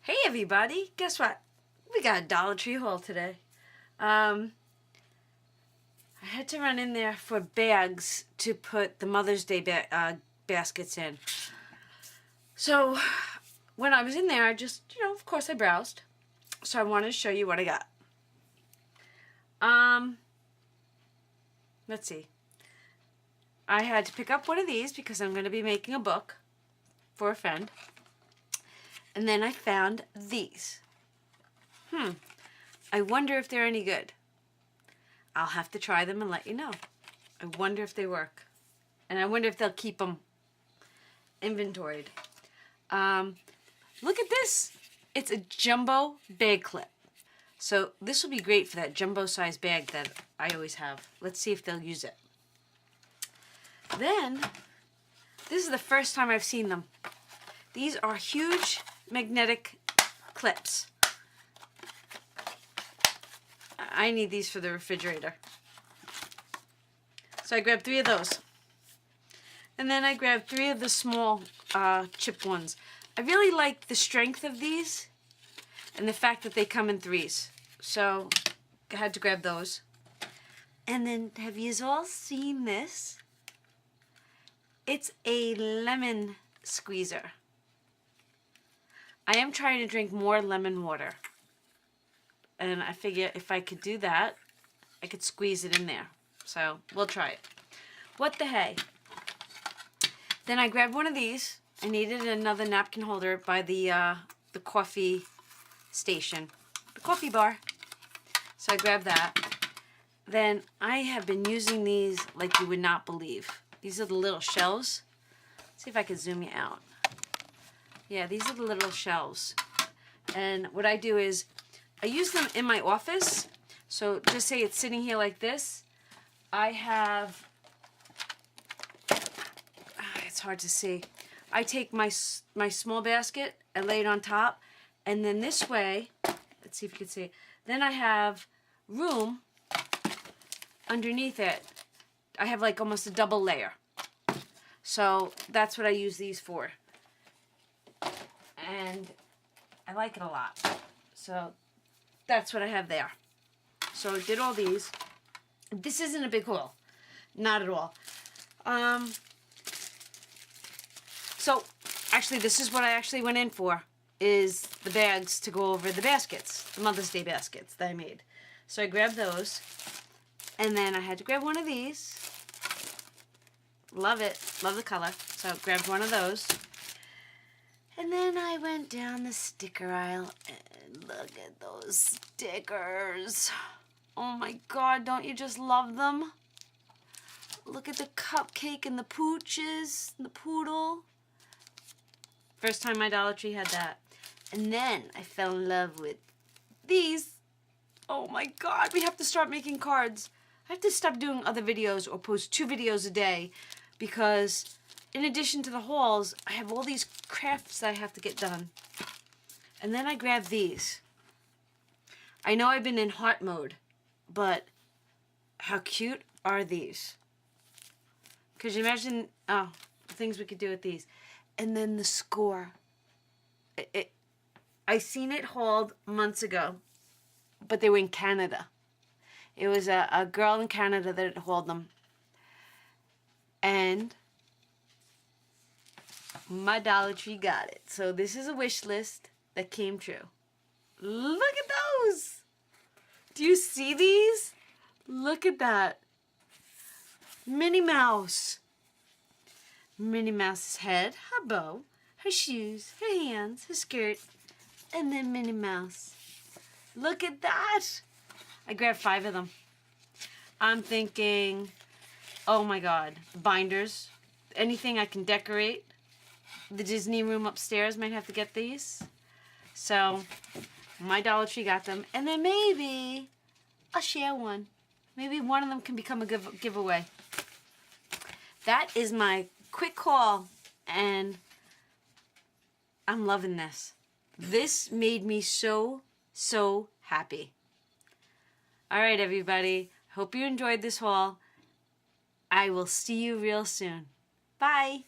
Hey everybody, guess what? We got a Dollar Tree haul today. I had to run in there for bags to put the Mother's Day baskets in. So when I was in there, I just, of course I browsed. So I wanted to show you what I got. Let's see. I had to pick up one of these because I'm going to be making a book for a friend. And then I found these. I wonder if they're any good. I'll have to try them and let you know. I wonder if they work. And I wonder if they'll keep them inventoried. Look at this. It's a jumbo bag clip. So this will be great for that jumbo size bag that I always have. Let's see if they'll use it. Then, this is the first time I've seen them. These are huge magnetic clips. I need these for the refrigerator. So I grabbed 3 of those. And then I grabbed 3 of the small chip ones. I really like the strength of these and the fact that they come in 3s. So I had to grab those. And then, have you all seen this? It's a lemon squeezer. I am trying to drink more lemon water. And I figure if I could do that, I could squeeze it in there. So we'll try it. What the hey? Then I grabbed one of these. I needed another napkin holder by the coffee station. The coffee bar. So I grabbed that. Then I have been using these like you would not believe. These are the little shelves. Let's see if I can zoom you out. Yeah, these are the little shelves. And what I do is, I use them in my office. So just say it's sitting here like this. I have, it's hard to see. I take my small basket and lay it on top. And then this way, let's see if you can see it. Then I have room underneath it. I have like almost a double layer. So that's what I use these for. And I like it a lot. So that's what I have there. So I did all these. This isn't a big haul. Not at all. So actually this is what I actually went in for, is the bags to go over the baskets, the Mother's Day baskets that I made. So I grabbed those. And then I had to grab one of these. Love it. Love the color. So I grabbed one of those. And then I went down the sticker aisle and look at those stickers. Oh my God, don't you just love them? Look at the cupcake and the pooches and the poodle. First time my Dollar Tree had that. And then I fell in love with these. Oh my God, we have to start making cards. I have to stop doing other videos or post 2 videos a day because in addition to the hauls, I have all these crafts that I have to get done. And then I grabbed these. I know I've been in heart mode, but how cute are these? Could you imagine the things we could do with these? And then the score. I seen it hauled months ago, but they were in Canada. It was a girl in Canada that had hauled them. And my Dollar Tree got it. So this is a wish list that came true. Look at those! Do you see these? Look at that. Minnie Mouse. Minnie Mouse's head, her bow, her shoes, her hands, her skirt, and then Minnie Mouse. Look at that! I grabbed 5 of them. I'm thinking, oh my God, binders, anything I can decorate. The Disney room upstairs might have to get these. So my Dollar Tree got them. And then maybe I'll share one. Maybe one of them can become a giveaway. That is my quick haul. And I'm loving this. This made me so happy. All right, everybody. Hope you enjoyed this haul. I will see you real soon. Bye.